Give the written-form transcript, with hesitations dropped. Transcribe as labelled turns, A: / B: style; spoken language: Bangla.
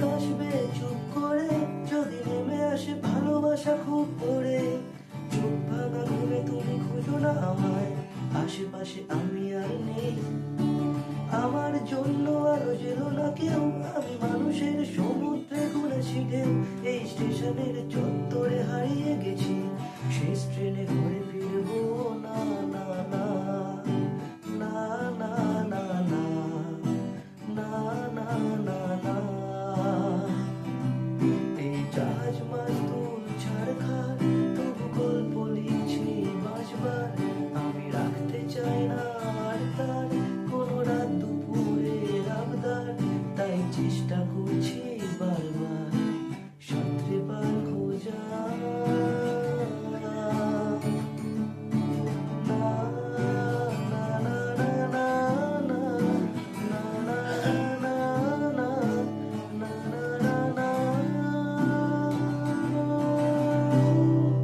A: কাশবে চুপ করে, যদি নেমে আসে ভালোবাসা খুব পড়ে। চোখ ভাঙা ঘুমে তুমি খুঁজো না আমায়, আশেপাশে আমি আর নেই। আমার জন্য আলো জেলো না কেউ, আমি মানুষের সমুদ্রে ঘুরেছি ঢেউ। এই স্টেশনের চত্বরে হারিয়ে গেছি, শেষ ট্রেনে ঘরে ফিরবো না। না না না না না না না না না না। এই জাহাজ মাস্তুল ছাড়খার, তবু গল্প লিখছি বাঁচবার। আমি রাখতে চাই না আর তার কোনো রাত দুপুরের আবদার, তাই চেষ্টা